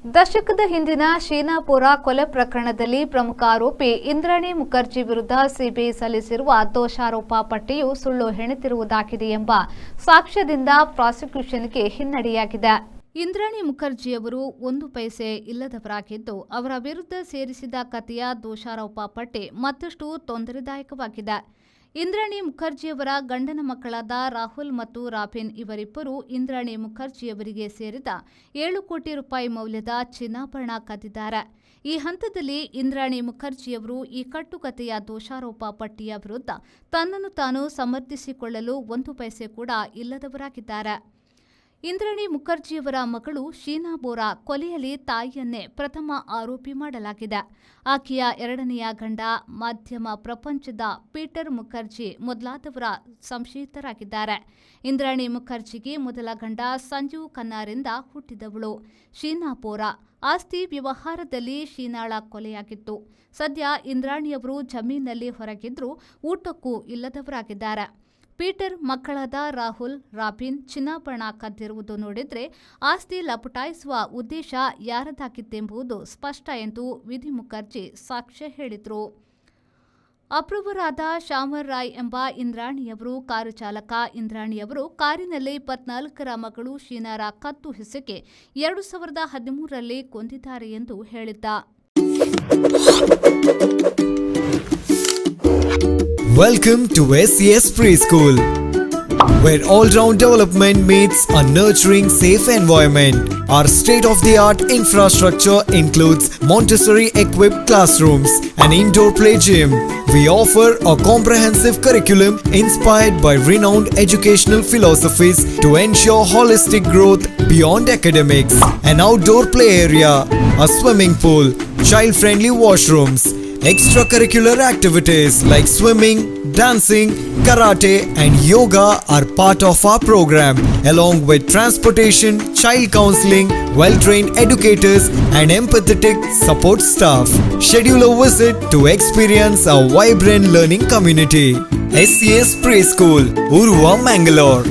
ದಶಕದ ಹಿಂದಿನ ಶೀನಾಪುರ ಕೊಲೆ ಪ್ರಕರಣದಲ್ಲಿ ಪ್ರಮುಖ ಆರೋಪಿ ಇಂದ್ರಾಣಿ ಮುಖರ್ಜಿ ವಿರುದ್ಧ ಸಿಬಿಐ ಸಲ್ಲಿಸಿರುವ ದೋಷಾರೋಪ ಪಟ್ಟಿಯು ಸುಳ್ಳು ಹೆಣೆದಿರುವುದಾಗಿದೆ ಎಂಬ ಸಾಕ್ಷ್ಯದಿಂದ ಪ್ರಾಸಿಕ್ಯೂಷನ್ಗೆ ಹಿನ್ನಡೆಯಾಗಿದೆ. ಇಂದ್ರಾಣಿ ಮುಖರ್ಜಿಯವರು 1 ಪೈಸೆ ಇಲ್ಲದವರಾಗಿದ್ದು, ಅವರ ವಿರುದ್ಧ ಸೇರಿಸಿದ ಕಥೆಯ ದೋಷಾರೋಪ ಪಟ್ಟಿ ಮತ್ತಷ್ಟು ತೊಂದರೆದಾಯಕವಾಗಿದೆ. ಇಂದ್ರಾಣಿ ಮುಖರ್ಜಿಯವರ ಗಂಡನ ಮಕ್ಕಳಾದ ರಾಹುಲ್ ಮತ್ತು ರಾಬಿನ್ ಇವರಿಬ್ಬರು ಇಂದ್ರಾಣಿ ಮುಖರ್ಜಿಯವರಿಗೆ ಸೇರಿದ 7 ಕೋಟಿ ರೂಪಾಯಿ ಮೌಲ್ಯದ ಚಿನ್ನಾಭರಣ ಕದ್ದಿದ್ದಾರೆ. ಈ ಹಂತದಲ್ಲಿ ಇಂದ್ರಾಣಿ ಮುಖರ್ಜಿಯವರು ಈ ಕಟ್ಟುಕತೆಯ ದೋಷಾರೋಪ ಪಟ್ಟಿಯ ವಿರುದ್ಧ ತನ್ನನ್ನು ತಾನು ಸಮರ್ಥಿಸಿಕೊಳ್ಳಲು 1 ಪೈಸೆ ಕೂಡ ಇಲ್ಲದವರಾಗಿದ್ದಾರೆ. ಇಂದ್ರಾಣಿ ಮುಖರ್ಜಿಯವರ ಮಗಳು ಶೀನಾ ಬೋರಾ ಕೊಲೆಯಲ್ಲಿ ತಾಯಿಯನ್ನೇ ಪ್ರಥಮ ಆರೋಪಿ ಮಾಡಲಾಗಿದೆ. ಆಕೆಯ 2ನೆಯ ಗಂಡ, ಮಾಧ್ಯಮ ಪ್ರಪಂಚದ ಪೀಟರ್ ಮುಖರ್ಜಿ ಮೊದಲಾದವರ ಸಂಶಯಿತರಾಗಿದ್ದಾರೆ. ಇಂದ್ರಾಣಿ ಮುಖರ್ಜಿಗೆ ಮೊದಲ ಗಂಡ ಸಂಜೀವ್ ಖನ್ನಾರಿಂದ ಹುಟ್ಟಿದವಳು ಶೀನಾ ಬೋರಾ. ಆಸ್ತಿ ವ್ಯವಹಾರದಲ್ಲಿ ಶೀನಾಳ ಕೊಲೆಯಾಗಿತ್ತು. ಸದ್ಯ ಇಂದ್ರಾಣಿಯವರು ಜಮೀನಿನಲ್ಲಿ ಹೊರಗಿದ್ರೂ ಊಟಕ್ಕೂ ಇಲ್ಲದವರಾಗಿದ್ದಾರೆ. ಪೀಟರ್ ಮಕ್ಕಳಾದ ರಾಹುಲ್, ರಾಬಿನ್ ಚಿನ್ನಾಭರಣ ಕದ್ದಿರುವುದು ನೋಡಿದ್ರೆ ಆಸ್ತಿ ಲಪಟಾಯಿಸುವ ಉದ್ದೇಶ ಯಾರದಾಗಿತ್ತೆಂಬುದು ಸ್ಪಷ್ಟ ಎಂದು ವಿಧಿ ಮುಖರ್ಜಿ ಸಾಕ್ಷ್ಯ ಹೇಳಿದರು. ಅಪ್ರೂವರಾದ ಶ್ಯಾಮರ್ ರಾಯ್ ಎಂಬ ಇಂದ್ರಾಣಿಯವರು ಕಾರು ಚಾಲಕ. ಇಂದ್ರಾಣಿಯವರು ಕಾರಿನಲ್ಲಿ 24ರ ಮಗಳು ಶೀನಾರ ಕತ್ತು ಹಿಸುಕಿ 2013ರಲ್ಲಿ ಕೊಂದಿದ್ದಾರೆ ಎಂದು ಹೇಳಿದ್ದ. Welcome to SES Preschool, where all-round development meets a nurturing, safe environment. Our state-of-the-art infrastructure includes Montessori-equipped classrooms and indoor play gym. We offer a comprehensive curriculum inspired by renowned educational philosophies to ensure holistic growth beyond academics. An outdoor play area, a swimming pool, child-friendly washrooms. Extracurricular activities like swimming, dancing, karate and yoga are part of our program, along with transportation, child counseling, well-trained educators and empathetic support staff. Schedule a visit to experience a vibrant learning community. SES Preschool, Uruva, Mangalore.